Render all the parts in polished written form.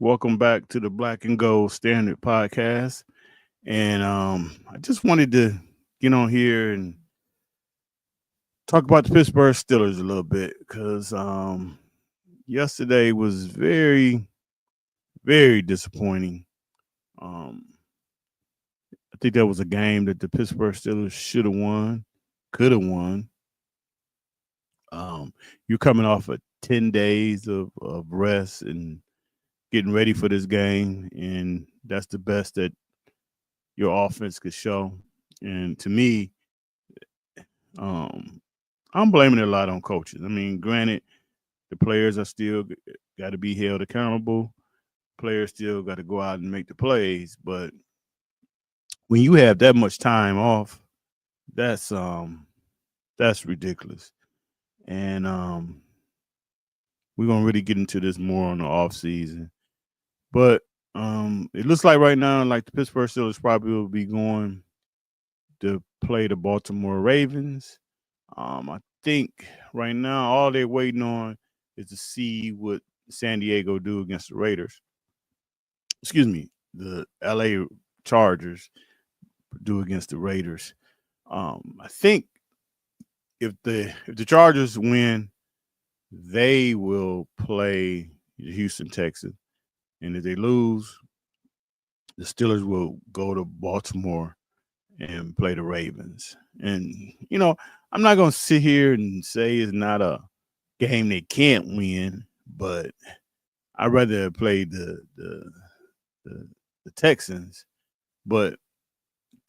Welcome back to the Black and Gold Standard Podcast. And I just wanted to get on here and talk about the Pittsburgh Steelers a little bit because yesterday was very, very disappointing. Um, I think that was a game that the Pittsburgh Steelers should have won, could have won. You're coming off of 10 days of rest and getting ready for this game, and that's the best that your offense could show. And to me, um, I'm blaming it a lot on coaches. I mean, granted, the players are still got to be held accountable. Players still got to go out and make the plays. But when you have that much time off, that's um that's ridiculous. And we're gonna really get into this more on the off season. But it looks like right now, like the Pittsburgh Steelers probably will be going to play the Baltimore Ravens. I think right now all they're waiting on is to see what San Diego do against the Raiders. Excuse me, the LA Chargers do against the Raiders. I think if the Chargers win, they will play the Houston Texans, and if they lose, the Steelers will go to Baltimore and play the Ravens. And I'm not gonna sit here and say it's not a game they can't win, but I'd rather play the, the Texans. But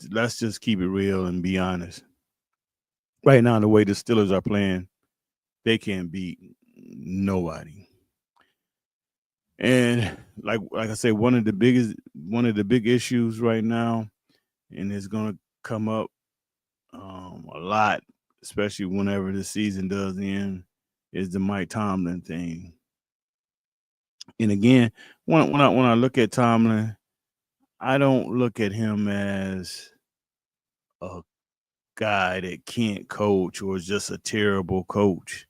let's just keep it real and be honest. Right now, the way the Steelers are playing, they can't beat nobody. And like I say, one of the big issues right now, and it's gonna come up a lot, especially whenever the season does end, is the Mike Tomlin thing. And again, when I look at Tomlin, I don't look at him as a guy that can't coach or is just a terrible coach.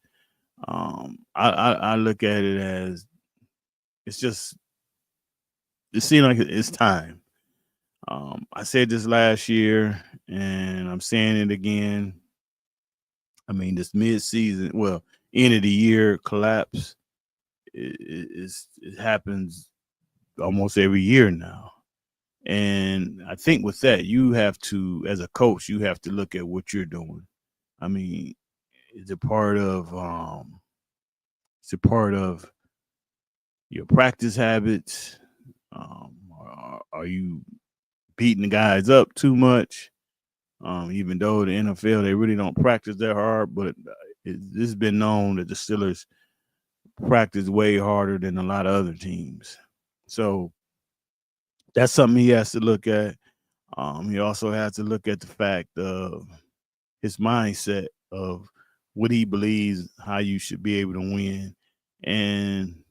I look at it as it's just it seems like it's time. I said this last year, and I'm saying it again. I mean, this mid-season, well, end of the year collapse it happens almost every year now. And I think with that, you have to, as a coach, you have to look at what you're doing. I mean, is it part of is it part of your practice habits? Are you beating the guys up too much? Even though the NFL they really don't practice that hard, but it's been known that the Steelers practice way harder than a lot of other teams. So that's something he has to look at. He also has to look at the fact of his mindset of what he believes how you should be able to win, and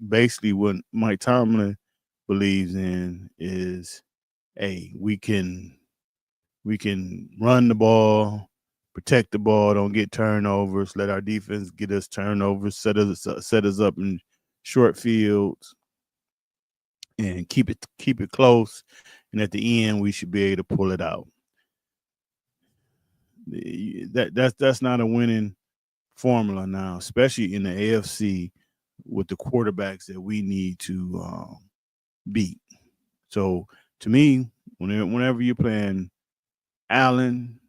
basically what Mike Tomlin believes in is, hey, we can run the ball, protect the ball, don't get turnovers, let our defense get us turnovers, set us up in short fields, and keep it close. And at the end, we should be able to pull it out. That's not a winning formula now, especially in the AFC with the quarterbacks that we need to beat. So to me, whenever you're playing Allen,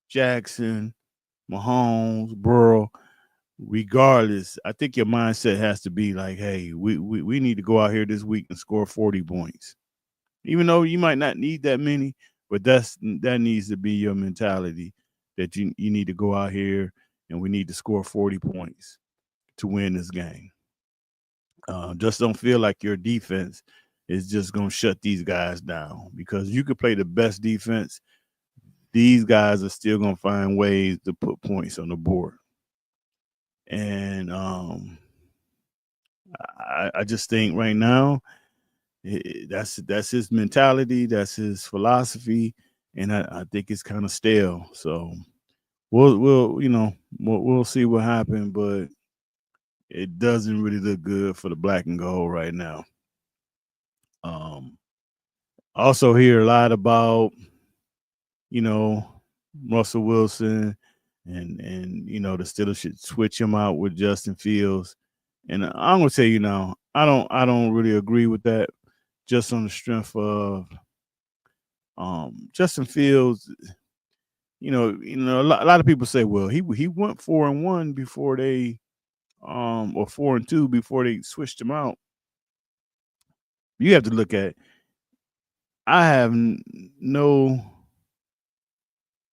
Jackson, Mahomes, Burrow, regardless, I think your mindset has to be like, hey, we need to go out here this week and score 40 points. Even though you might not need that many, but that needs to be your mentality that you need to go out here and we need to score 40 points to win this game. Just don't feel like your defense is just going to shut these guys down, because you could play the best defense. These guys are still going to find ways to put points on the board. And I just think right now that's his mentality, that's his philosophy, and I think it's kind of stale. So we'll see what happens, but it doesn't really look good for the black and gold right now. I also hear a lot about, you know, Russell Wilson and the Steelers should switch him out with Justin Fields. And I'm gonna tell you now, I don't really agree with that. Just on the strength of Justin Fields, a lot of people say, well, he went 4-1 before they or 4-2 before they switched him out. You have to look at. I have no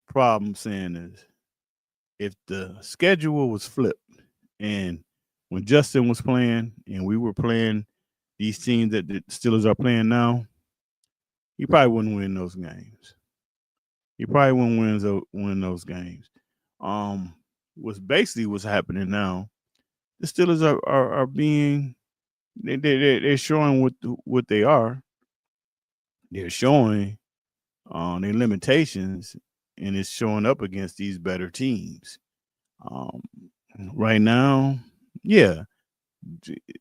problem saying this. If the schedule was flipped and when Justin was playing and we were playing these teams that the Steelers are playing now, he probably wouldn't win those games. He probably wouldn't win those games. What's basically what's happening now? The Steelers are being they're showing what they are. They're showing their limitations, and it's showing up against these better teams. Um, right now, yeah,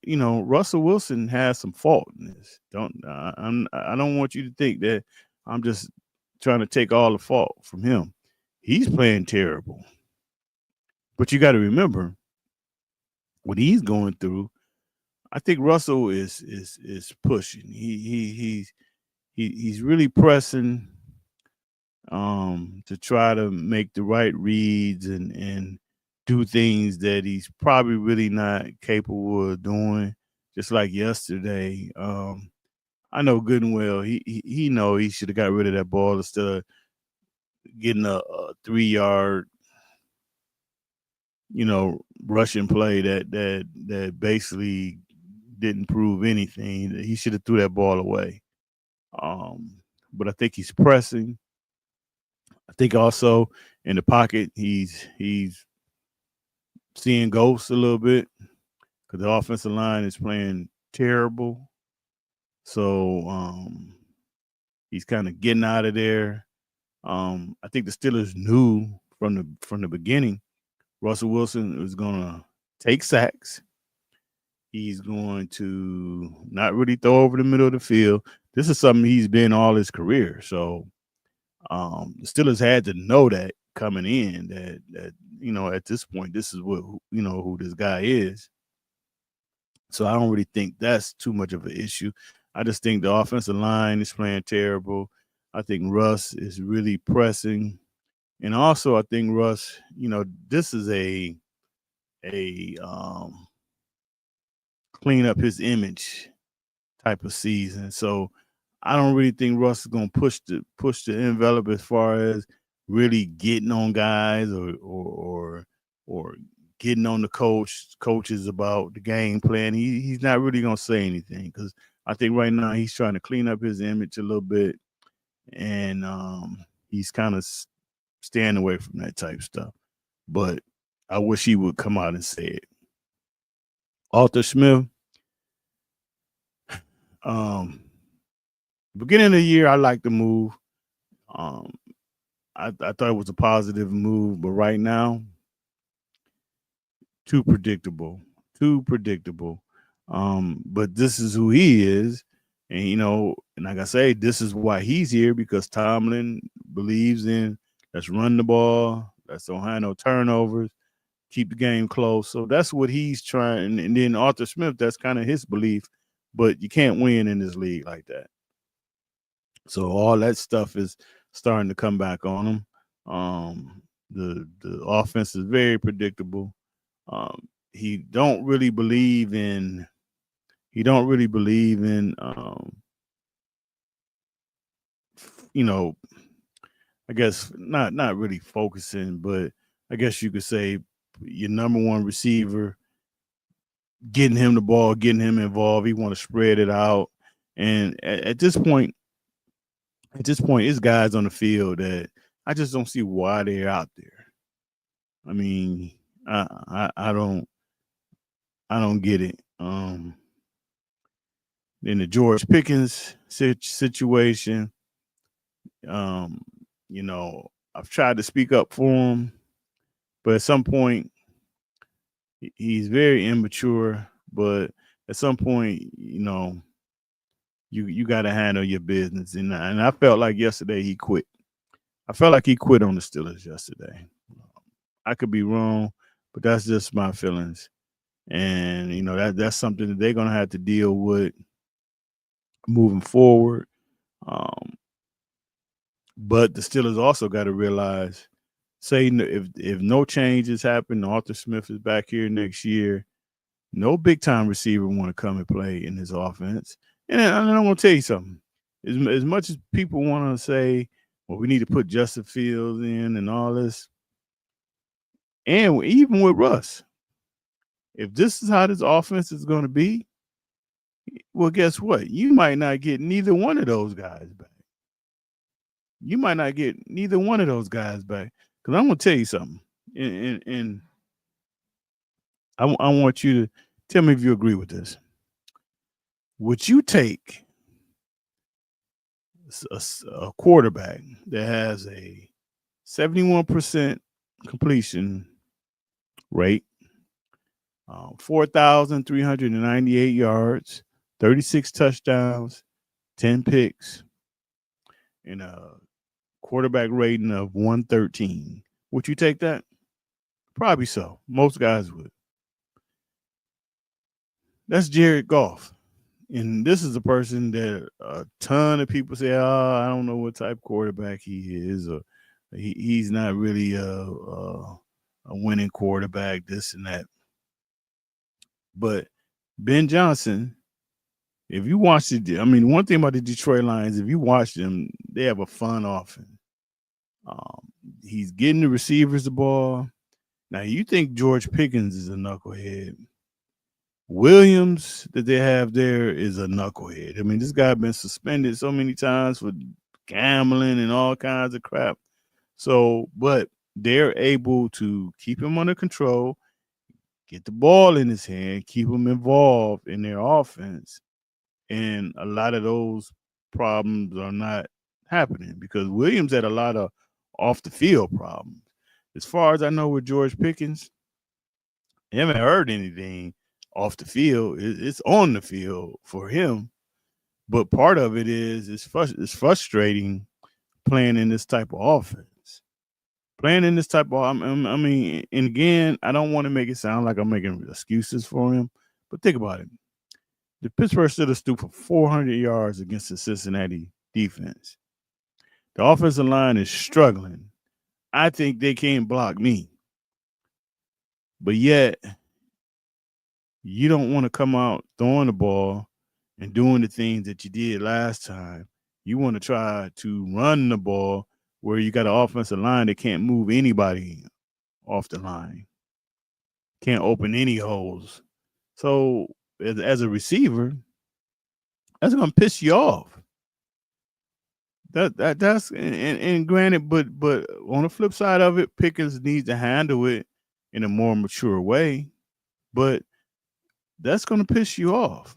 Russell Wilson has some fault in this. I don't want you to think that I'm just trying to take all the fault from him. He's playing terrible, but you got to remember what he's going through. I think Russell is pushing. He's really pressing to try to make the right reads and do things that he's probably really not capable of doing. Just like yesterday, I know good and well he know he should have got rid of that ball instead of getting a 3 yard rushing play that basically didn't prove anything. He should have threw that ball away. But I think he's pressing. I think also in the pocket he's seeing ghosts a little bit because the offensive line is playing terrible. So he's kind of getting out of there. I think the Steelers knew from the beginning Russell Wilson was gonna take sacks. He's going to not really throw over the middle of the field. This is something he's been all his career. So the Steelers had to know that coming in that at this point this is what who this guy is. So I don't really think that's too much of an issue. I just think the offensive line is playing terrible. I think Russ is really pressing, and also I think Russ, this is a clean up his image type of season. So I don't really think Russ is going to push the envelope as far as really getting on guys or getting on the coaches about the game plan. He's not really going to say anything because I think right now he's trying to clean up his image a little bit, and he's kind of staying away from that type of stuff. But I wish he would come out and say it. Arthur Smith, beginning of the year, I liked the move. Um, I thought it was a positive move, but right now, too predictable, too predictable. But this is who he is, and and like I say, this is why he's here because Tomlin believes in let's run the ball, let's don't have no turnovers, keep the game close. So that's what he's trying. And then Arthur Smith, that's kind of his belief, but you can't win in this league like that. So all that stuff is starting to come back on him. The offense is very predictable. He don't really believe in. He don't really believe in. You know, I guess not really focusing, but I guess you could say your number one receiver, getting him the ball, getting him involved. He want to spread it out, and at this point, it's guys on the field that I just don't see why they're out there. I mean, I don't get it. In the George Pickens situation, um, I've tried to speak up for him, but at some point, he's very immature. But at some point, you got to handle your business. And I felt like yesterday he quit. I felt like he quit on the Steelers yesterday. I could be wrong, but that's just my feelings. And that's something that they're gonna have to deal with moving forward. Um, but the Steelers also got to realize, say if no changes happen, Arthur Smith is back here next year. No big time receiver want to come and play in his offense. And I'm gonna tell you something. As much as people want to say, well, we need to put Justin Fields in and all this, and even with Russ, if this is how this offense is going to be, well, guess what? You might not get neither one of those guys back. You might not get neither one of those guys back. Because I'm going to tell you something. And I want you to tell me if you agree with this. Would you take a quarterback that has a 71% completion rate, 4,398 yards, 36 touchdowns, 10 picks, and a quarterback rating of 113? Would you take that? Probably so. Most guys would. That's Jared Goff. And this is a person that a ton of people say, oh, I don't know what type of quarterback he is, or he's not really a winning quarterback, this and that. But Ben Johnson, if you watch it, I mean, one thing about the Detroit Lions, if you watch them, they have a fun offense. He's getting the receivers the ball. Now, you think George Pickens is a knucklehead. Williams that they have there is a knucklehead. I mean, this guy been suspended so many times for gambling and all kinds of crap. So, but they're able to keep him under control, get the ball in his hand, keep him involved in their offense. And a lot of those problems are not happening because Williams had a lot of off the field problems. As far as I know with George Pickens, I haven't heard anything off the field. It's on the field for him. But part of it is it's frustrating playing in this type of offense. Playing in this type of, I mean, and again, I don't want to make it sound like I'm making excuses for him, but think about it. The Pittsburgh Steelers threw for 400 yards against the Cincinnati defense. The offensive line is struggling. I think they can't block me. But yet, you don't want to come out throwing the ball and doing the things that you did last time. You want to try to run the ball where you got an offensive line that can't move anybody off the line, can't open any holes. So as a receiver, that's going to piss you off. That's and granted, but on the flip side of it, Pickens needs to handle it in a more mature way. But that's going to piss you off.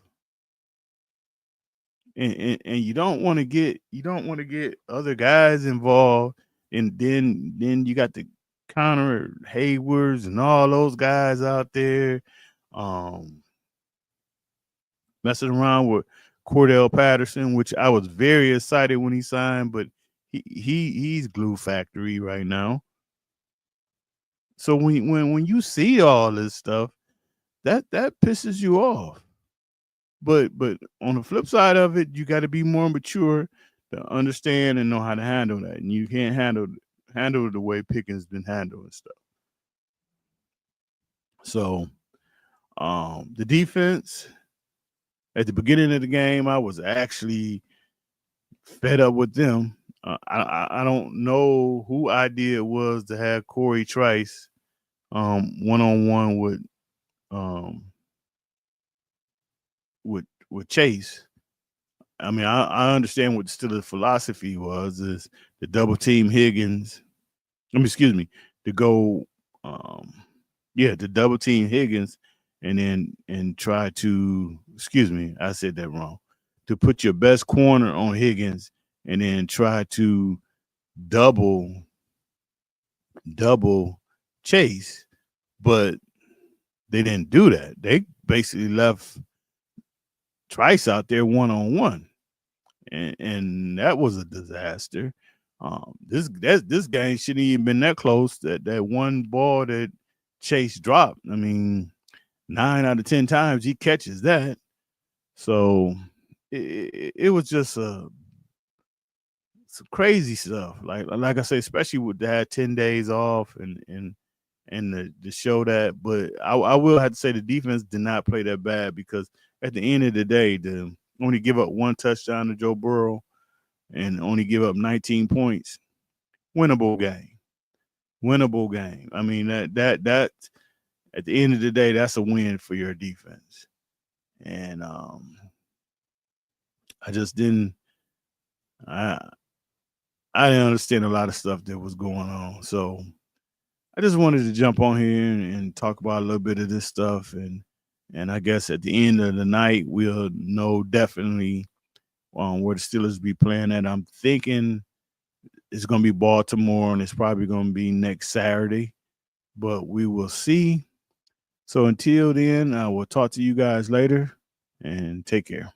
And you don't want to get other guys involved, and then you got the Connor Haywards and all those guys out there messing around with Cordell Patterson, which I was very excited when he signed, but he's glue factory right now. So when you see all this stuff, that pisses you off. But on the flip side of it, you got to be more mature to understand and know how to handle that. And you can't handle it the way Pickens been handling stuff. So the defense at the beginning of the game, I was actually fed up with them. I don't know who idea it was to have Corey Trice one-on-one with Chase. I mean, I understand what the Steelers' philosophy was, is to double team Higgins. To go, to double team Higgins, and try to, I said that wrong. To put your best corner on Higgins, and then try to double Chase, but they didn't do that. They basically left Trice out there one-on-one. and that was a disaster. This game shouldn't even been that close. That one ball that Chase dropped. I mean, 9 out of 10 times he catches that. So it was just some crazy stuff. Like I say, especially with that 10 days off and the show that. But I will have to say the defense did not play that bad because at the end of the day, the only give up one touchdown to Joe Burrow and only give up 19 points. Winnable game. Winnable game. I mean that at the end of the day, that's a win for your defense. And I just didn't I I didn't understand a lot of stuff that was going on. So I just wanted to jump on here and talk about a little bit of this stuff and I guess at the end of the night we'll know definitely where the Steelers be playing at. I'm thinking it's gonna be Baltimore and it's probably gonna be next Saturday, but we will see. So until then, I will talk to you guys later and take care.